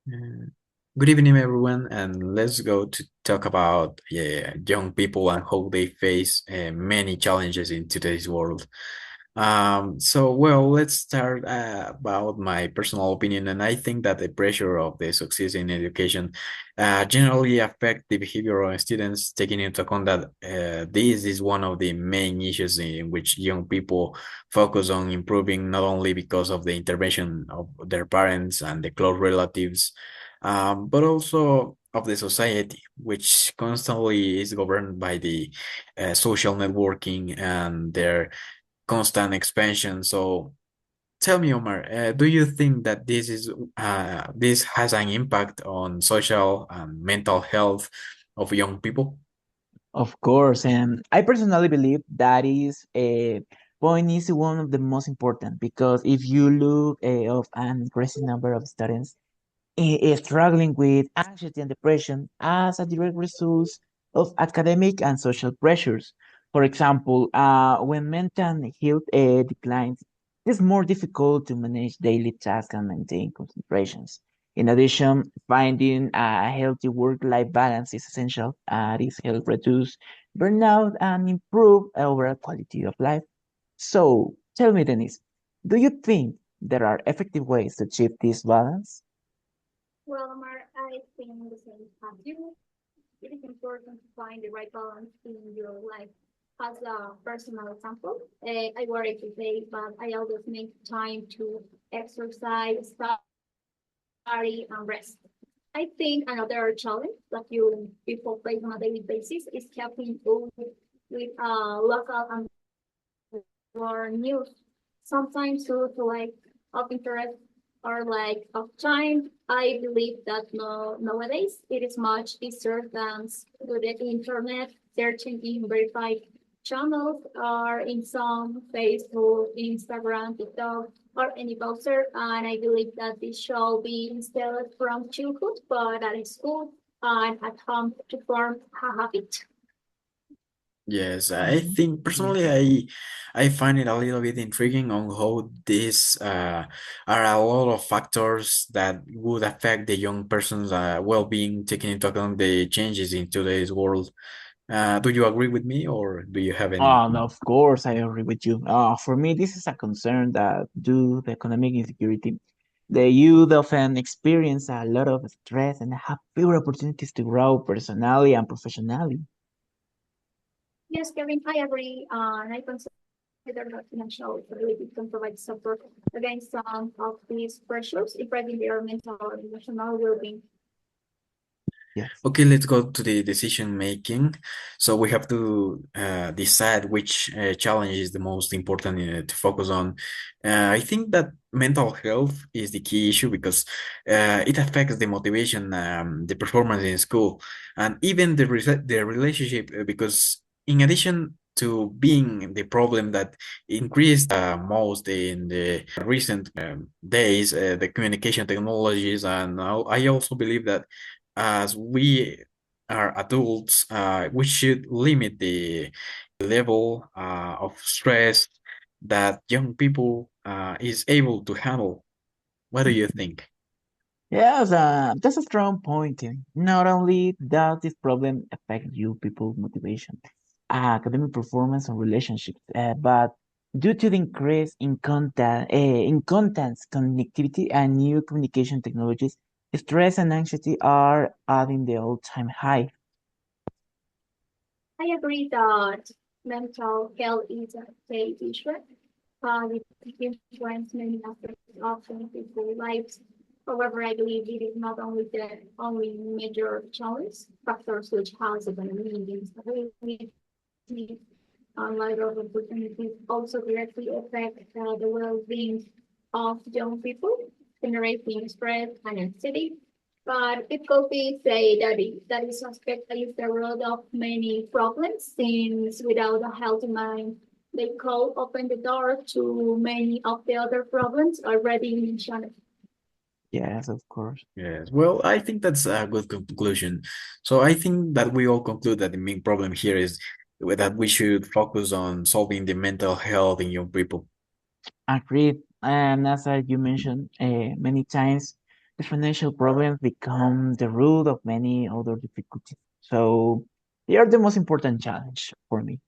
Uh, Good evening, everyone, and let's go to talk about young people and how they face many challenges in today's world. Let's start about my personal opinion, and I think that the pressure of the success in education generally affect the behavior of students, taking into account that this is one of the main issues in which young people focus on improving, not only because of the intervention of their parents and the close relatives, but also of the society, which constantly is governed by the social networking and their constant expansion. So tell me, Omar, do you think that this has an impact on social and mental health of young people? Of course, and I personally believe that is a point is one of the most important because if you look of an increasing number of students struggling with anxiety and depression as a direct result of academic and social pressures. For example, when mental health declines, it's more difficult to manage daily tasks and maintain concentrations. In addition, finding a healthy work-life balance is essential. This helps reduce burnout and improve overall quality of life. So, tell me, Denise, do you think there are effective ways to achieve this balance? Well, Omar, I think the same as you. It is important to find the right balance in your life. As a personal example, I work every day, but I always make time to exercise, study, and rest. I think another challenge that you people face on a daily basis is keeping up with local and or news. Sometimes due to like of interest or like of time, I believe that no, nowadays it is much easier than through the internet searching in verified channels or in some Facebook, Instagram, TikTok, or any browser. And I believe that this should be instilled from childhood, but at school and at home to form a habit. Yes, I Mhm. think Yeah. personally, I find it a little bit intriguing on how these are a lot of factors that would affect the young person's well-being, taking into account the changes in today's world. Do you agree with me, or do you have any? No, of course, I agree with you. For me, this is a concern that due to economic insecurity, the youth often experience a lot of stress and have fewer opportunities to grow personally and professionally. Yes, Kevin, I agree. And I consider that financial stability can provide support against some of these pressures, improving their mental and emotional well-being. Yes. Okay, let's go to the decision making. So we have to decide which challenge is the most important to focus on. I think that mental health is the key issue because it affects the motivation, the performance in school, and even the relationship. Because in addition to being the problem that increased most in the recent days, the communication technologies, and I also believe that as we are adults, we should limit the level of stress that young people is able to handle. What do you think? Yes, that's a strong point. Not only does this problem affect you people's motivation, academic performance, and relationships, but due to the increase in contents, connectivity, and new communication technologies, stress and anxiety are adding the all-time high. I agree that mental health is a big issue. It influences many aspects of people's lives. However, I believe it is not only the only major challenge. Factors such as economic instability and lack of opportunities also directly affect the well-being of young people, generating stress and anxiety. But it could be said that that is aspect is the root of many problems, since without a healthy mind, they could open the door to many of the other problems already mentioned. Yes, of course. Yes, well, I think that's a good conclusion. So I think that we all conclude that the main problem here is that we should focus on solving the mental health in young people. Agreed. And as you mentioned many times, the financial problems become the root of many other difficulties. So they are the most important challenge for me.